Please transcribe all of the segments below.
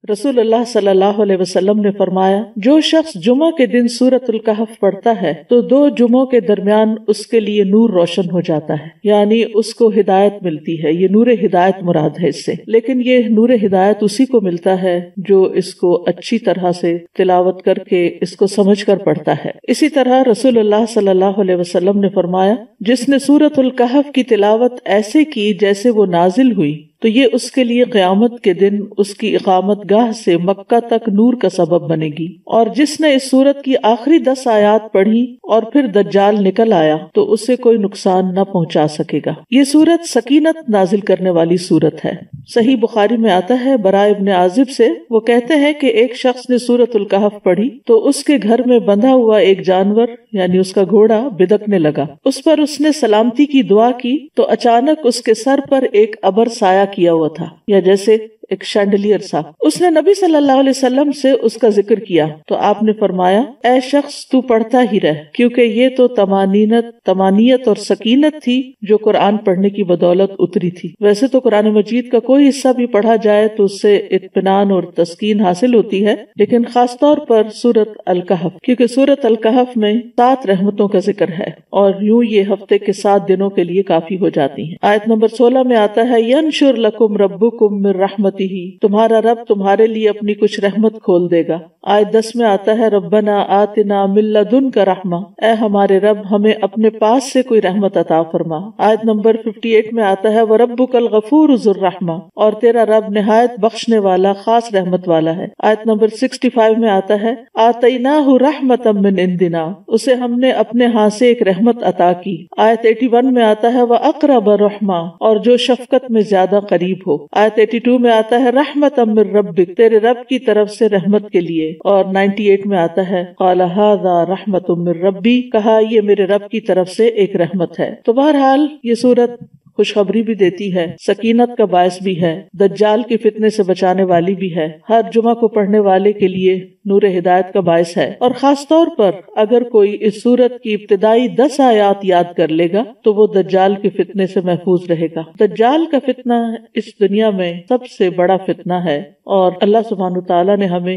رسول اللہ صلی اللہ علیہ وسلم نے فرمایا جو شخص جمعہ کے دن سورۃ الکہف پڑھتا ہے تو 2 جمعوں کے درمیان اس کے لیے نور روشن ہو جاتا ہے، یعنی اس کو ہدایت ملتی ہے. یہ نور ہدایت مراد ہے اس سے، لیکن یہ نور ہدایت اسی کو ملتا ہے جو اس کو اچھی طرح سے تلاوت کر کے اس کو سمجھ کر پڑھتا ہے. اسی طرح رسول اللہ صلی اللہ علیہ وسلم نے فرمایا جس نے سورۃ الکہف کی تلاوت ایسے کی جیسے وہ نازل ہوئی تو یہ اس کے لیے قیامت کے دن اس کی اقامت گاہ سے مکہ تک نور کا سبب بنے گی. اور جس نے اس سورت کی آخری 10 آیات پڑھی اور پھر دجال نکل آیا تو اسے کوئی نقصان نہ پہنچا سکے گا. یہ سورت سکینت نازل کرنے والی سورت ہے. صحیح بخاری میں آتا ہے براء ابن عازب سے، وہ کہتے ہیں کہ ایک شخص نے سورۃ الکہف پڑھی تو اس کے گھر میں بندھا ہوا ایک جانور یعنی اس کا گھوڑا بدکنے لگا. اس پر اس نے سلامتی کی دعا کی تو اچانک اس کے سر پر ایک ابر سایہ کیا ہوا تھا، یا جیسے ایک شینڈلیئر سا. اس نے نبی صلی اللہ علیہ وسلم سے اس کا ذکر کیا تو آپ نے فرمایا اے شخص تو پڑھتا ہی رہ، کیونکہ یہ تو طمانینت اور سکینت تھی جو قرآن پڑھنے کی بدولت اتری تھی. ویسے تو قرآن مجید کا کوئی حصہ بھی پڑھا جائے تو اس سے اطمینان اور تسکین حاصل ہوتی ہے، لیکن خاص طور پر سورۃ الکہف، کیونکہ سورۃ الکہف میں 7 رحمتوں کا ذکر ہے اور یوں یہ ہفتے کے 7 دنوں کے لیے کافی ہو جاتی ہیں. آیت نمبر 16 میں آتا ہے ینشر لکم ربکم من رحمتہ، تمہارا رب تمہارے لیے اپنی کچھ رحمت کھول دے گا. آیت 10 میں آتا ہے ربنا آتنا من لدنک رحمہ، اے ہمارے رب ہمیں اپنے پاس سے کوئی رحمت عطا فرما. آیت نمبر 58 میں آتا ہے وربک الغفور ذو الرحمہ، اور تیرا رب نہایت بخشنے والا خاص رحمت والا ہے. آیت نمبر 65 میں آتا ہے آتیناہ رحمتا من عندنا، اسے ہم نے اپنے ہاں سے ایک رحمت عطا کی. آیت 81 میں آتا ہے واقرب رحمہ، اور جو شفقت میں زیادہ قریب ہو. آیت 82 میں آتا ہے رحمت من ربک، تیرے رب کی طرف سے رحمت کے لیے. اور 98 میں آتا ہے قال ھذا رحمت من ربی، کہا یہ میرے رب کی طرف سے ایک رحمت ہے. تو بہرحال یہ سورت خوشخبری بھی دیتی ہے، سکینت کا باعث بھی ہے، دجال کے فتنے سے بچانے والی بھی ہے، ہر جمعہ کو پڑھنے والے کے لیے نور ہدایت کا باعث ہے. اور خاص طور پر اگر کوئی اس سورت کی ابتدائی 10 آیات یاد کر لے گا تو وہ دجال کے فتنے سے محفوظ رہے گا. دجال کا فتنہ اس دنیا میں سب سے بڑا فتنہ ہے، اور اللہ سبحانہ تعالیٰ نے ہمیں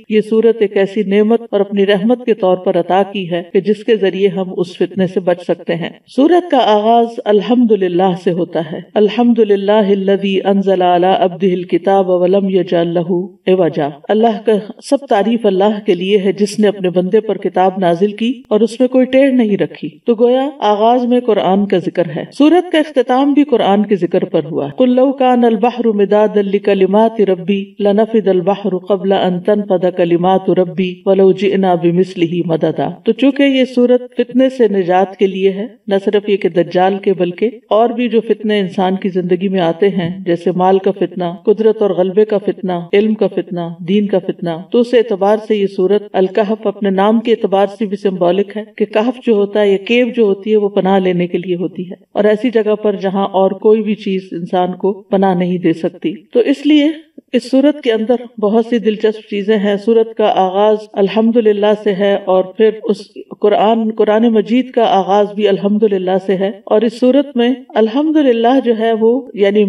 یہ سورت ایک ایسی نعمت اور اپنی رحمت کے طور پر عطا کی ہے کہ جس کے ذریعے ہم اس فتنے سے بچ سکتے ہیں. سورت کا آغاز الحمدللہ سے ہوتا ہے. الحمدللہ الذی انزل علی عبدہ الکتاب ولم یجعل لہ عوجا، اللہ کا سب تعریف اللہ کے لیے ہے جس نے اپنے بندے پر کتاب نازل کی اور اس میں کوئی ٹیڑھ نہیں رکھی. تو گویا آغاز میں قرآن کا ذکر ہے. سورت کا اختتام بھی قرآن کے ذکر پر ہوا. قل لو کان البحر مدادا لکلمات ربی لنفد البحر قبل ان تنفد کلمات ربی ولو جئنا بمثلہ مددا. تو چونکہ یہ سورت فتنے سے نجات کے لیے ہے، نہ صرف یہ کہ دجال کے بلکہ اور بھی جو فتنے انسان کی زندگی میں آتے ہیں، جیسے مال کا فتنہ، قدرت اور غلبے کا فتنہ، علم کا فتنہ، دین کا فتنہ، تو اس اعتبار سے یہ سورت الکہف اپنے نام کے اعتبار سے بھی سمبولک ہے کہ کہف جو ہوتا ہے یا کیو جو ہوتی ہے وہ پناہ لینے کے لیے ہوتی ہے، اور ایسی جگہ پر جہاں اور کوئی بھی چیز انسان کو پناہ نہیں دے سکتی. تو اس لیے اس سورت کے اندر بہت سی دلچسپ چیزیں ہیں. سورت کا آغاز الحمدللہ سے ہے، اور پھر اس قرآن مجید کا آغاز بھی الحمدللہ سے ہے. اور اس سورت میں الحمدللہ جو ہے وہ یعنی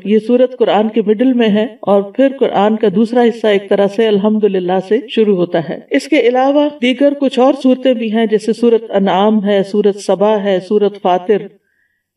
یہ سورت قرآن کے مڈل میں ہے، اور پھر قرآن کا دوسرا حصہ ایک طرح سے الحمدللہ سے شروع ہوتا ہے. اس کے علاوہ دیگر کچھ اور سورتیں بھی ہیں، جیسے سورت انعام ہے، سورت سبا ہے، سورت فاطر.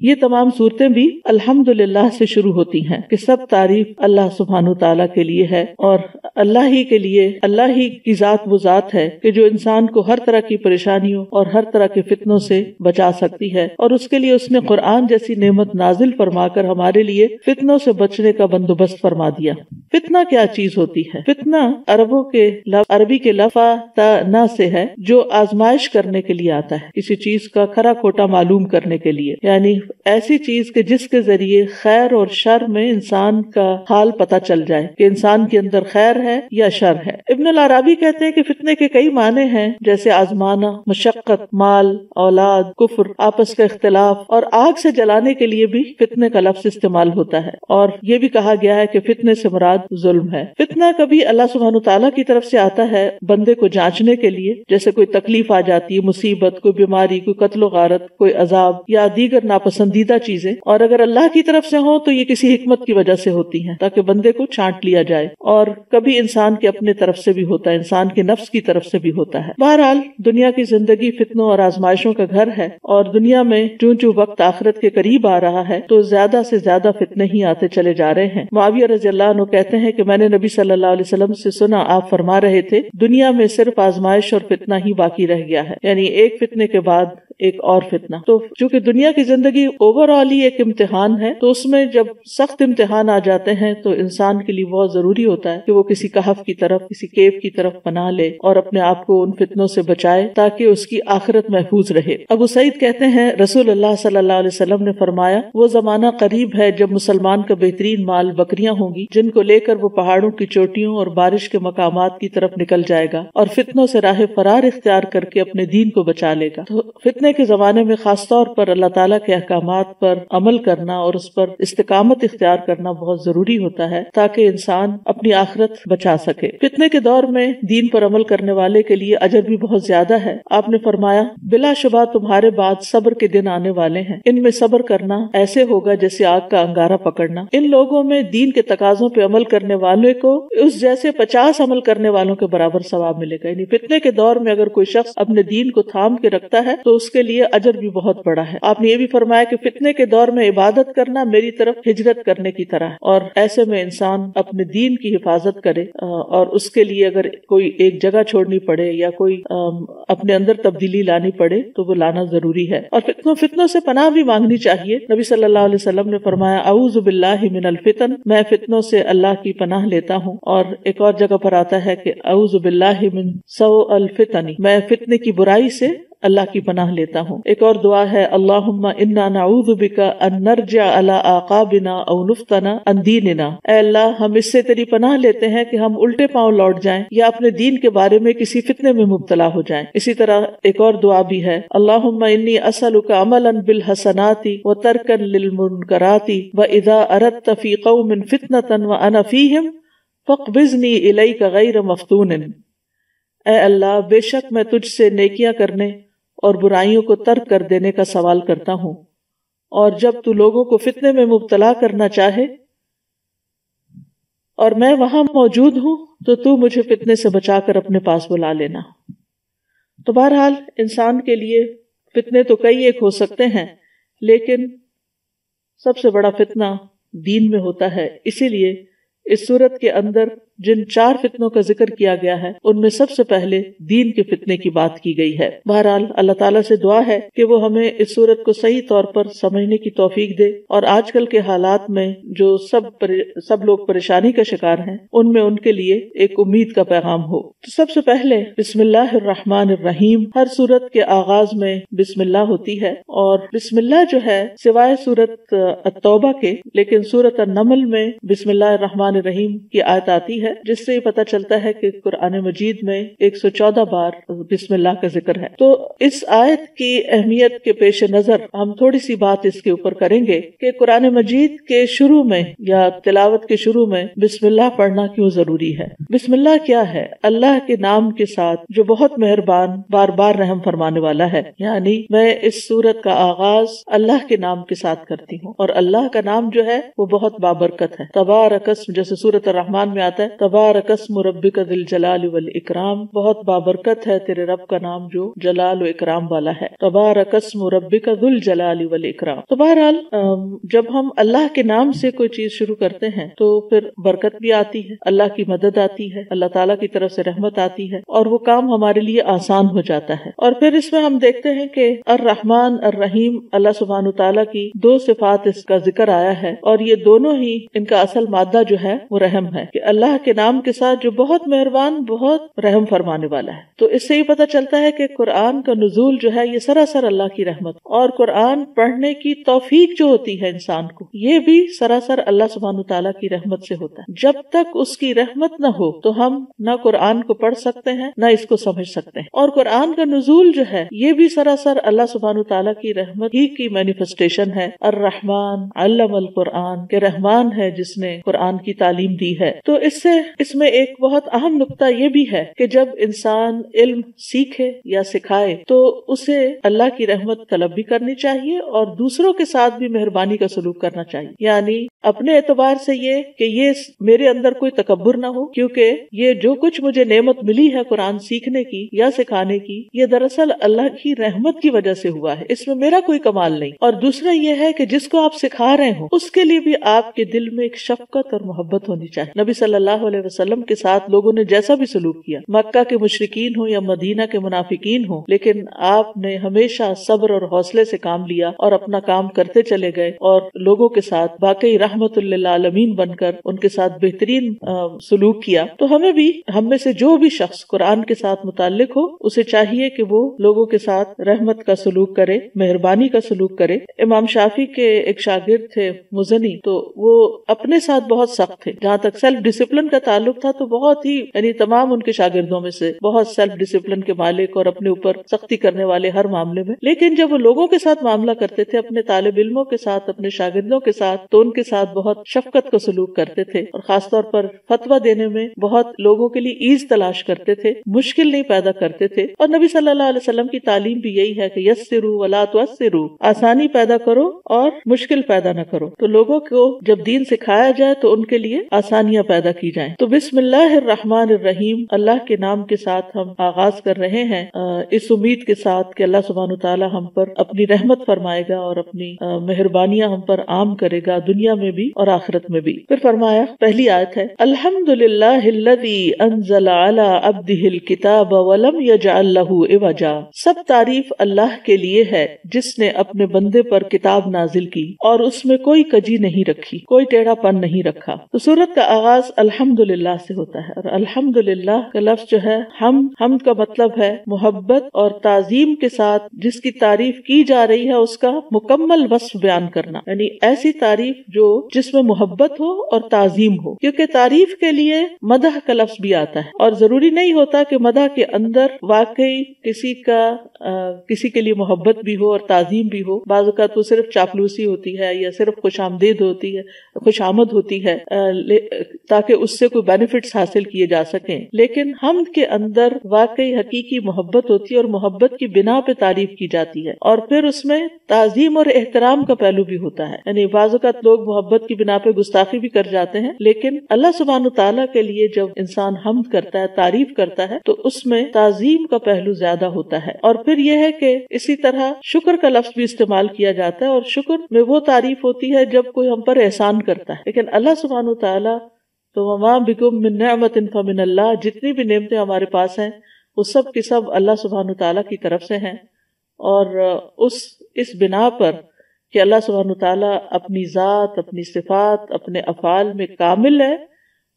یہ تمام صورتیں بھی الحمدللہ سے شروع ہوتی ہیں کہ سب تعریف اللہ سبحانہ تعالیٰ کے لیے ہے، اور اللہ ہی کے لیے، اللہ ہی کی ذات وہ ذات ہے کہ جو انسان کو ہر طرح کی پریشانیوں اور ہر طرح کے فتنوں سے بچا سکتی ہے، اور اس کے لیے اس نے قرآن جیسی نعمت نازل فرما کر ہمارے لیے فتنوں سے بچنے کا بندوبست فرما دیا. فتنہ کیا چیز ہوتی ہے؟ فتنہ عربی کے لفظ نا سے ہے، جو آزمائش کرنے کے لیے آتا ہے، کسی چیز کا کھرا کھوٹا معلوم کرنے کے لیے، یعنی ایسی چیز کہ جس کے ذریعے خیر اور شر میں انسان کا حال پتہ چل جائے کہ انسان کے اندر خیر ہے یا شر ہے. ابن العربی کہتے ہیں کہ فتنے کے کئی معنی ہیں، جیسے آزمانا، مشقت، مال، اولاد، کفر، آپس کا اختلاف، اور آگ سے جلانے کے لیے بھی فتنے کا لفظ استعمال ہوتا ہے. اور یہ بھی کہا گیا ہے کہ فتنے سے مراد ظلم ہے. فتنہ کبھی اللہ سبحانہ تعالیٰ کی طرف سے آتا ہے بندے کو جانچنے کے لیے، جیسے کوئی تکلیف آ جاتی ہے، مصیبت، کوئی بیماری، کوئی قتل و غارت، کوئی عذاب یا دیگر ناپسند پسندیدہ چیزیں، اور اگر اللہ کی طرف سے ہوں تو یہ کسی حکمت کی وجہ سے ہوتی ہیں تاکہ بندے کو چھانٹ لیا جائے، اور کبھی انسان کے اپنے طرف سے بھی ہوتا ہے، انسان کے نفس کی طرف سے بھی ہوتا ہے۔ بہرحال دنیا کی زندگی فتنوں اور آزمائشوں کا گھر ہے، اور دنیا میں چوں چوں وقت آخرت کے قریب آ رہا ہے تو زیادہ سے زیادہ فتنے ہی آتے چلے جا رہے ہیں۔ معاویہ رضی اللہ عنہ کہتے ہیں کہ میں نے نبی صلی اللہ علیہ وسلم سے سنا، آپ فرما رہے تھے دنیا میں صرف آزمائش اور فتنہ ہی باقی رہ گیا ہے، یعنی ایک فتنے کے بعد ایک اور فتنہ۔ تو چونکہ دنیا کی زندگی اوور آل ہی ایک امتحان ہے، تو اس میں جب سخت امتحان آ جاتے ہیں تو انسان کے لیے بہت ضروری ہوتا ہے کہ وہ کسی کہف کی طرف، کسی کیو کی طرف پناہ لے اور اپنے آپ کو ان فتنوں سے بچائے تاکہ اس کی آخرت محفوظ رہے۔ ابو سعید کہتے ہیں رسول اللہ صلی اللہ علیہ وسلم نے فرمایا، وہ زمانہ قریب ہے جب مسلمان کا بہترین مال بکریاں ہوں گی جن کو لے کر وہ پہاڑوں کی چوٹیوں اور بارش کے مقامات کی طرف نکل جائے گا اور فتنوں سے راہ فرار اختیار کر کے اپنے دین کو بچا لے گا۔ تو فتنے کے زمانے میں خاص طور پر اللہ تعالیٰ کے احکامات پر عمل کرنا اور اس پر استقامت اختیار کرنا بہت ضروری ہوتا ہے تاکہ انسان اپنی آخرت بچا سکے۔ فتنے کے دور میں دین پر عمل کرنے والے کے لیے اجر بھی بہت زیادہ ہے۔ آپ نے فرمایا، بلا شبہ تمہارے بعد صبر کے دن آنے والے ہیں، ان میں صبر کرنا ایسے ہوگا جیسے آگ کا انگارہ پکڑنا۔ ان لوگوں میں دین کے تقاضوں پہ عمل کرنے والے کو اس جیسے 50 عمل کرنے والوں کے برابر ثواب ملے گا۔ یعنی فتنے کے دور میں اگر کوئی شخص اپنے دین کو تھام کے رکھتا ہے تو اس کے لیے اجر بھی بہت بڑا ہے۔ آپ نے یہ بھی فرمایا کہ فتنے کے دور میں عبادت کرنا میری طرف ہجرت کرنے کی طرح ہے، اور ایسے میں انسان اپنے دین کی حفاظت کرے، اور اس کے لیے اگر کوئی ایک جگہ چھوڑنی پڑے یا کوئی اپنے اندر تبدیلی لانی پڑے تو وہ لانا ضروری ہے۔ اور فتنوں سے پناہ بھی مانگنی چاہیے۔ نبی صلی اللہ علیہ وسلم نے فرمایا، اعوذ باللہ من الفتن، میں فتنوں سے اللہ کی پناہ لیتا ہوں۔ اور ایک اور جگہ پر آتا ہے کہ اعوذ باللہ من سوء الفتن، میں فتنے کی برائی سے اللہ کی پناہ لیتا ہوں۔ ایک اور دعا ہے، اللہم انا نعوذ بک ان نرجع علی اعقابنا او نفتن عن دیننا، اے اللہ ہم اس سے تیری پناہ لیتے ہیں کہ ہم الٹے پاؤں لوٹ جائیں یا اپنے دین کے بارے میں کسی فتنے میں مبتلا ہو جائیں۔ اسی طرح ایک اور دعا بھی ہے، اللہم انی اسألک عملا بالحسنات وترکا للمنکرات واذا اردت فی قوم فتنة وانا فیہم فاقبضنی الیک غیر مفتون۔ اے اللہ بے شک میں تجھ سے نیکیاں کرنے اور برائیوں کو ترک کر دینے کا سوال کرتا ہوں، اور جب تو لوگوں کو فتنے میں مبتلا کرنا چاہے اور میں وہاں موجود ہوں تو مجھے فتنے سے بچا کر اپنے پاس بلا لینا۔ تو بہرحال انسان کے لیے فتنے تو کئی ایک ہو سکتے ہیں، لیکن سب سے بڑا فتنہ دین میں ہوتا ہے۔ اسی لیے اس صورت کے اندر جن 4 فتنوں کا ذکر کیا گیا ہے ان میں سب سے پہلے دین کے فتنے کی بات کی گئی ہے۔ بہرحال اللہ تعالیٰ سے دعا ہے کہ وہ ہمیں اس صورت کو صحیح طور پر سمجھنے کی توفیق دے، اور آج کل کے حالات میں جو سب لوگ پریشانی کا شکار ہیں ان میں ان کے لیے ایک امید کا پیغام ہو۔ تو سب سے پہلے بسم اللہ الرحمن الرحیم، ہر صورت کے آغاز میں بسم اللہ ہوتی ہے، اور بسم اللہ جو ہے سوائے سورت التوبہ کے، لیکن سورت النمل میں بسم اللہ الرحمن الرحیم کی آیت آتی ہے، جس سے یہ پتہ چلتا ہے کہ قرآن مجید میں 114 بار بسم اللہ کا ذکر ہے۔ تو اس آیت کی اہمیت کے پیش نظر ہم تھوڑی سی بات اس کے اوپر کریں گے کہ قرآن مجید کے شروع میں یا تلاوت کے شروع میں بسم اللہ پڑھنا کیوں ضروری ہے۔ بسم اللہ کیا ہے؟ اللہ کے نام کے ساتھ جو بہت مہربان، بار بار رحم فرمانے والا ہے، یعنی میں اس سورت کا آغاز اللہ کے نام کے ساتھ کرتی ہوں، اور اللہ کا نام جو ہے وہ بہت بابرکت ہے۔ تبارک اسم، جیسے سورت الرحمن میں آتا ہے، تبارک اسم ربک ذی الجلال والاکرام، بہت بابرکت ہے تیرے رب کا نام جو جلال و اکرام والا ہے۔ تبارک اسم ربک ذی الجلال والاکرام۔ تو بہرحال جب ہم اللہ کے نام سے کوئی چیز شروع کرتے ہیں تو پھر برکت بھی آتی ہے، اللہ کی مدد آتی ہے، اللہ تعالیٰ کی طرف سے رحمت آتی ہے، اور وہ کام ہمارے لیے آسان ہو جاتا ہے۔ اور پھر اس میں ہم دیکھتے ہیں کہ الرحمن الرحیم، اللہ سبحانہ تعالیٰ کی 2 صفات اس کا ذکر آیا ہے، اور یہ دونوں ہی ان کا اصل مادہ جو ہے وہ رحم ہے، کہ اللہ کے نام کے ساتھ جو بہت مہربان، بہت رحم فرمانے والا ہے۔ تو اس سے یہ پتہ چلتا ہے کہ قرآن کا نزول جو ہے یہ سراسر اللہ کی رحمت، اور قرآن پڑھنے کی توفیق جو ہوتی ہے انسان کو، یہ بھی سراسر اللہ سبحانہ تعالیٰ کی رحمت سے ہوتا ہے۔ جب تک اس کی رحمت نہ ہو تو ہم نہ قرآن کو پڑھ سکتے ہیں نہ اس کو سمجھ سکتے ہیں۔ اور قرآن کا نزول جو ہے یہ بھی سراسر اللہ سبحانہ تعالیٰ کی رحمت ہی کی مینیفیسٹیشن ہے۔ الرحمن علم القرآن، کہ رحمان ہے جس نے قرآن کی تعلیم دی ہے۔ تو اس سے سے اس میں ایک بہت اہم نقطہ یہ بھی ہے کہ جب انسان علم سیکھے یا سکھائے تو اسے اللہ کی رحمت طلب بھی کرنی چاہیے اور دوسروں کے ساتھ بھی مہربانی کا سلوک کرنا چاہیے. یعنی اپنے اعتبار سے یہ کہ یہ میرے اندر کوئی تکبر نہ ہو، کیونکہ یہ جو کچھ مجھے نعمت ملی ہے قرآن سیکھنے کی یا سکھانے کی، یہ دراصل اللہ کی رحمت کی وجہ سے ہوا ہے، اس میں میرا کوئی کمال نہیں. اور دوسرا یہ ہے کہ جس کو آپ سکھا رہے ہوں اس کے لیے بھی آپ کے دل میں ایک شفقت اور محبت ہونی چاہیے. نبی صلی اللہ علیہ وسلم کے ساتھ لوگوں نے جیسا بھی سلوک کیا، مکہ کے مشرکین ہوں یا مدینہ کے منافقین ہوں، لیکن آپ نے ہمیشہ صبر اور حوصلے سے کام لیا اور اپنا کام کرتے چلے گئے اور لوگوں کے ساتھ واقعی رحمت للعالمین بن کر ان کے ساتھ بہترین سلوک کیا. تو ہمیں بھی، ہم میں سے جو بھی شخص قرآن کے ساتھ متعلق ہو، اسے چاہیے کہ وہ لوگوں کے ساتھ رحمت کا سلوک کرے، مہربانی کا سلوک کرے. امام شافعی کے ایک شاگرد تھے مزنی، تو وہ اپنے ساتھ بہت سخت تھے. جہاں تک سیلف ڈسپلن کا تعلق تھا تو بہت ہی، یعنی تمام ان کے شاگردوں میں سے بہت سیلف ڈسپلن کے مالک اور اپنے اوپر سختی کرنے والے ہر معاملے میں. لیکن جب وہ لوگوں کے ساتھ معاملہ کرتے تھے، اپنے طالب علموں کے ساتھ، اپنے شاگردوں کے ساتھ، تو ان کے ساتھ بہت شفقت کا سلوک کرتے تھے اور خاص طور پر فتویٰ دینے میں بہت لوگوں کے لیے ایز تلاش کرتے تھے، مشکل نہیں پیدا کرتے تھے. اور نبی صلی اللہ علیہ وسلم کی تعلیم بھی یہی ہے کہ یسروا ولا تعسروا، آسانی پیدا کرو اور مشکل پیدا نہ کرو. تو لوگوں کو جب دین سکھایا جائے تو ان کے لیے آسانیاں پیدا کی جائیں. تو بسم اللہ الرحمن الرحیم، اللہ کے نام کے ساتھ ہم آغاز کر رہے ہیں، اس امید کے ساتھ کہ اللہ سبحانہ تعالی ہم پر اپنی رحمت فرمائے گا اور اپنی مہربانیاں ہم پر عام کرے گا، دنیا میں بھی اور آخرت میں بھی. پھر فرمایا، پہلی آیت ہے، الحمدللہ الذی انزل علی عبدہ الکتاب ولم یجعل لہ عوجا. سب تعریف اللہ کے لیے ہے جس نے اپنے بندے پر کتاب نازل کی اور اس میں کوئی کجی نہیں رکھی، کوئی ٹیڑھا پن نہیں رکھا. تو سورت کا آغاز الحمدللہ سے ہوتا ہے، اور الحمدللہ کا لفظ جو ہے، حمد کا مطلب ہے محبت اور تعظیم کے ساتھ جس کی تعریف کی جا رہی ہے اس کا مکمل وصف بیان کرنا. یعنی ایسی تعریف جس میں محبت ہو اور تعظیم ہو، کیونکہ تعریف کے لیے مدح کا لفظ بھی آتا ہے، اور ضروری نہیں ہوتا کہ مدح کے اندر واقعی کسی کے لیے محبت بھی ہو اور تعظیم بھی ہو. بعض اوقات وہ صرف چاپلوسی ہوتی ہے یا صرف خوش آمدید ہوتی ہے، خوش آمد ہوتی ہے تاکہ اس سے کوئی بینیفٹس حاصل کیے جا سکیں. لیکن حمد کے اندر واقعی حقیقی محبت ہوتی ہے اور محبت کی بنا پہ تعریف کی جاتی ہے، اور پھر اس میں تعظیم اور احترام کا پہلو بھی ہوتا ہے. یعنی بعض اوقات لوگ محبت کی بنا پہ گستاخی بھی کر جاتے ہیں، لیکن اللہ سبحانہ تعالیٰ کے لیے جب انسان حمد کرتا ہے، تعریف کرتا ہے، تو اس میں تعظیم کا پہلو زیادہ ہوتا ہے. اور پھر یہ ہے کہ اسی طرح شکر کا لفظ بھی استعمال کیا جاتا ہے، اور شکر میں وہ تعریف ہوتی ہے جب کوئی ہم پر احسان کرتا ہے. لیکن اللہ سبحانہ تعالیٰ تو وما بکم من نعمت فمن اللہ، جتنی بھی نعمتیں ہمارے پاس ہیں وہ سب کی سب اللہ سبحانہ تعالیٰ کی طرف سے ہیں. اور اس بنا پر کہ اللہ سبحانہ تعالیٰ اپنی ذات، اپنی صفات، اپنے افعال میں کامل ہے،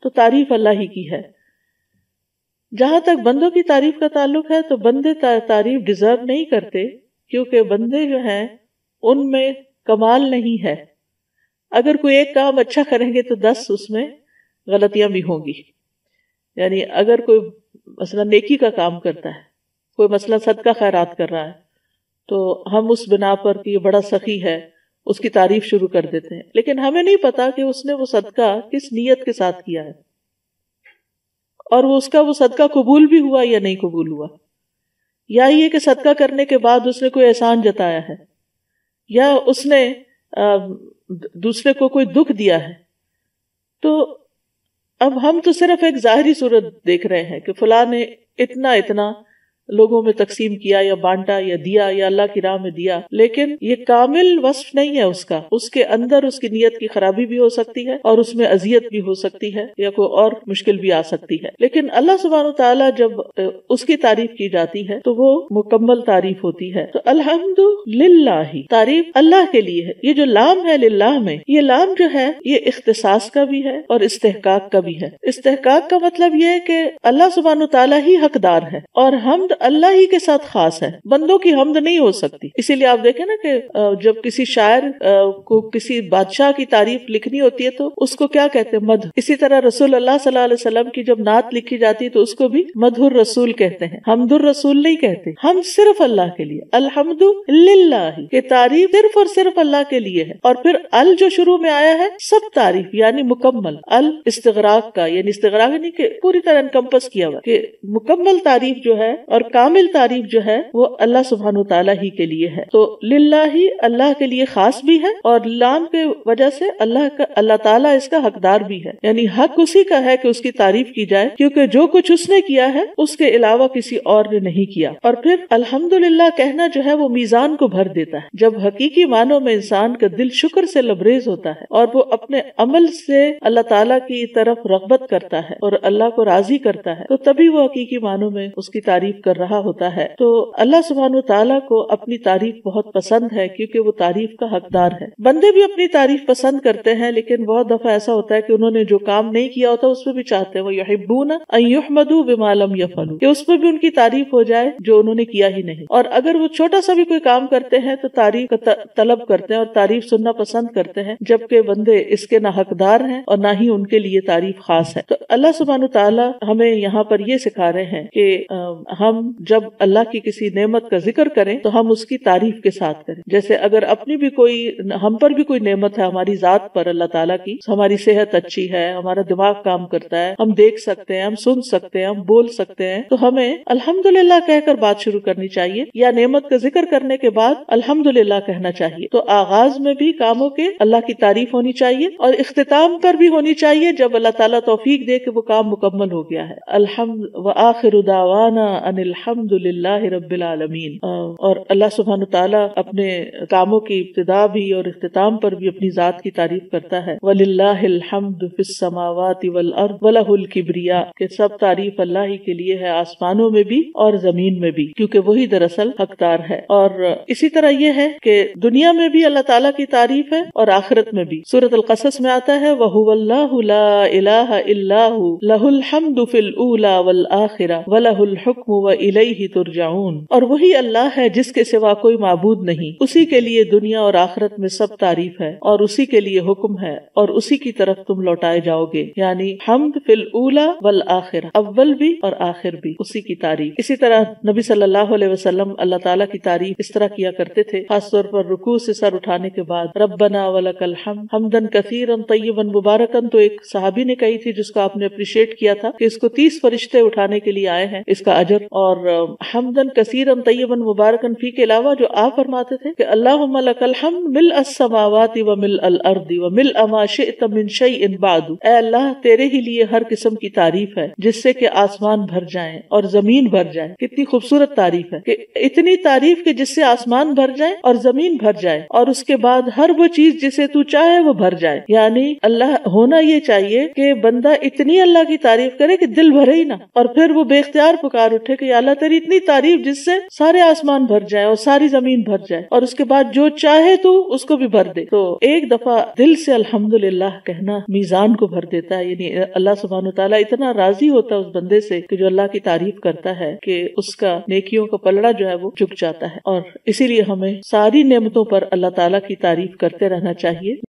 تو تعریف اللہ ہی کی ہے. جہاں تک بندوں کی تعریف کا تعلق ہے تو بندے تعریف ڈیزرو نہیں کرتے، کیونکہ بندے جو ہیں ان میں کمال نہیں ہے. اگر کوئی ایک کام اچھا کریں گے تو 10 اس میں غلطیاں بھی ہوں گی. یعنی اگر کوئی مثلا نیکی کا کام کرتا ہے، کوئی مثلا صدقہ خیرات کر رہا ہے، تو ہم اس بنا پر کہ یہ بڑا سخی ہے اس کی تعریف شروع کر دیتے ہیں، لیکن ہمیں نہیں پتا کہ اس نے وہ صدقہ کس نیت کے ساتھ کیا ہے، اور وہ صدقہ قبول بھی ہوا یا نہیں قبول ہوا، یا یہ کہ صدقہ کرنے کے بعد اس نے کوئی احسان جتایا ہے، یا اس نے دوسرے کو کوئی دکھ دیا ہے. تو اب ہم تو صرف ایک ظاہری صورت دیکھ رہے ہیں کہ فلاں نے اتنا لوگوں میں تقسیم کیا یا بانٹا یا دیا یا اللہ کی راہ میں دیا، لیکن یہ کامل وصف نہیں ہے اس کے اندر اس کی نیت کی خرابی بھی ہو سکتی ہے اور اس میں اذیت بھی ہو سکتی ہے یا کوئی اور مشکل بھی آ سکتی ہے. لیکن اللہ سبحانہ تعالیٰ جب اس کی تعریف کی جاتی ہے تو وہ مکمل تعریف ہوتی ہے. تو الحمدللہ، تعریف اللہ کے لیے ہے. یہ جو لام ہے للہ میں، یہ لام جو ہے یہ اختصاص کا بھی ہے اور استحقاق کا بھی ہے. استحقاق کا مطلب یہ ہے کہ اللہ سبحانہ تعالیٰ ہی حقدار ہے، اور حمد حمد اللہ ہی کے ساتھ خاص ہے، بندوں کی حمد نہیں ہو سکتی. اسی لیے آپ دیکھیں نا کہ جب کسی شاعر کو کسی بادشاہ کی تعریف لکھنی ہوتی ہے تو اس کو کیا کہتے ہیں؟ مدح. اسی طرح رسول اللہ صلی اللہ علیہ وسلم کی جب نعت لکھی جاتی ہے تو اس کو بھی مدح الرسول کہتے ہیں، حمد الرسول نہیں کہتے. ہم صرف اللہ کے لیے، الحمد للہ، کہ تعریف صرف اور صرف اللہ کے لیے ہے. اور پھر ال جو شروع میں آیا ہے سب تعریف یعنی مکمل، ال استغراق کا، یعنی استغراق نہیں کہ پوری طرح انکمپس کیا ہوا، کہ مکمل تعریف جو ہے اور کامل تعریف جو ہے وہ اللہ سبحانہ و تعالیٰ ہی کے لیے ہے. تو للہ ہی اللہ کے لیے خاص بھی ہے، اور لام کے وجہ سے اللہ تعالیٰ اس کا حقدار بھی ہے، یعنی حق اسی کا ہے کہ اس کی تعریف کی جائے، کیونکہ جو کچھ اس نے کیا ہے اس کے علاوہ کسی اور نے نہیں کیا. اور پھر الحمدللہ کہنا جو ہے وہ میزان کو بھر دیتا ہے. جب حقیقی معنوں میں انسان کا دل شکر سے لبریز ہوتا ہے اور وہ اپنے عمل سے اللہ تعالیٰ کی طرف رغبت کرتا ہے اور اللہ کو راضی کرتا ہے، تو تبھی وہ حقیقی معنوں میں اس کی تعریف کر رہا ہوتا ہے. تو اللہ سبحانہ تعالیٰ کو اپنی تعریف بہت پسند ہے کیونکہ وہ تعریف کا حقدار ہے. بندے بھی اپنی تعریف پسند کرتے ہیں، لیکن بہت دفعہ ایسا ہوتا ہے کہ انہوں نے جو کام نہیں کیا ہوتا اس پہ بھی چاہتے ہیں، وہ یحبون ان یحمدوا بما لم یفعلوا، کہ اس پہ بھی ان کی تعریف ہو جائے جو انہوں نے کیا ہی نہیں. اور اگر وہ چھوٹا سا بھی کوئی کام کرتے ہیں تو تعریف کا طلب کرتے ہیں اور تعریف سننا پسند کرتے ہیں، جبکہ بندے اس کے نہ حقدار ہیں اور نہ ہی ان کے لیے تعریف خاص ہے. تو اللہ سبحانہ تعالیٰ ہمیں یہاں پر یہ سکھا رہے ہیں کہ ہم جب اللہ کی کسی نعمت کا ذکر کریں تو ہم اس کی تعریف کے ساتھ کریں. جیسے اگر اپنی بھی کوئی، ہم پر بھی کوئی نعمت ہے ہماری ذات پر اللہ تعالیٰ کی، ہماری صحت اچھی ہے، ہمارا دماغ کام کرتا ہے، ہم دیکھ سکتے ہیں، ہم سن سکتے ہیں، ہم بول سکتے ہیں، تو ہمیں الحمدللہ کہہ کر بات شروع کرنی چاہیے، یا نعمت کا ذکر کرنے کے بعد الحمدللہ کہنا چاہیے. تو آغاز میں بھی کاموں کے اللہ کی تعریف ہونی چاہیے اور اختتام پر بھی ہونی چاہیے جب اللہ تعالیٰ توفیق دے کہ وہ کام مکمل ہو گیا ہے. الحمد وآخر دعوانا ان الحمد للہ رب العالمین. اور اللہ سبحانہ تعالیٰ اپنے کاموں کی ابتدا بھی اور اختتام پر بھی اپنی ذات کی تعریف کرتا ہے. وَلِلَّهِ الْحَمْدُ فِي السَّمَاوَاتِ وَالْأَرْضِ وَلَهُ الْكِبْرِيَاءُ، کہ سب تعریف اللہ ہی کے لیے ہے، آسمانوں میں بھی اور زمین میں بھی، کیونکہ وہی دراصل حقدار ہے. اور اسی طرح یہ ہے کہ دنیا میں بھی اللہ تعالیٰ کی تعریف ہے اور آخرت میں بھی. سورۃ القصص میں آتا ہے وَهُوَ اللَّهُ لَا إِلَٰهَ إِلَّا هُوَ لَهُ الْحَمْدُ فِي الْأُولَىٰ وَالْآخِرَةِ وَلَهُ الْحُكْمُ وَإِلَيْهِ تُرْجَعُونَ. اور وہی اللہ ہے جس کے سوا کوئی معبود نہیں، اسی کے لیے دنیا اور آخرت میں سب تعریف ہے اور اسی کے لیے حکم ہے اور اسی کی طرف تم لوٹائے جاؤ گے. یعنی حمد فی الاولی والآخرہ، اول بھی اور آخر بھی اسی کی تعریف. اسی طرح نبی صلی اللہ علیہ وسلم اللہ تعالیٰ کی تعریف اس طرح کیا کرتے تھے، خاص طور پر رکوع سے سر اٹھانے کے بعد ربنا ولک الحمد حمدن کثیرا طیبا مبارکن. تو ایک صحابی نے کہی تھی جس کو آپ نے اپریشیٹ کیا تھا کہ اس کو 30 فرشتے اٹھانے کے لیے آئے ہیں، اس کا اجر. اور حمدن کثیرا طیبا مبارکن فی کے علاوہ جو آپ فرماتے تھے کہ اللہم لک الحمد ملء السماوات وملء الارض وملء ما شئت من شیء بعد. اے اللہ تیرے ہی لیے ہر قسم کی تعریف ہے جس سے کہ آسمان بھر جائیں اور زمین بھر جائے. کتنی خوبصورت تعریف ہے کہ اتنی تعریف کہ جس سے آسمان بھر جائے اور زمین بھر جائے، اور اس کے بعد ہر وہ چیز جسے تو چاہے وہ بھر جائے. یعنی اللہ ہونا یہ چاہیے کہ بندہ اتنی اللہ کی تعریف کرے کہ دل بھرے ہی نہ، اور پھر وہ بے اختیار پکار اٹھے کہ یا اللہ تیری اتنی تعریف جس سے سارے آسمان بھر جائے اور ساری زمین بھر جائے، اور اس کے بعد جو چاہے تو اس کو بھی بھر دے. تو ایک دفعہ دل سے الحمدللہ کہنا میزان کو بھر دیتا ہے. یعنی اللہ سبحانہ تعالیٰ اتنا راضی ہوتا ہے اس بندے سے کہ جو اللہ کی تعریف کرتا ہے کہ اس کا نیکیوں کا پلڑا جو ہے وہ جھک جاتا ہے. اور اسی لیے ہمیں ساری نعمتوں پر اللہ تعالیٰ کی تعریف کرتے رہنا چاہیے.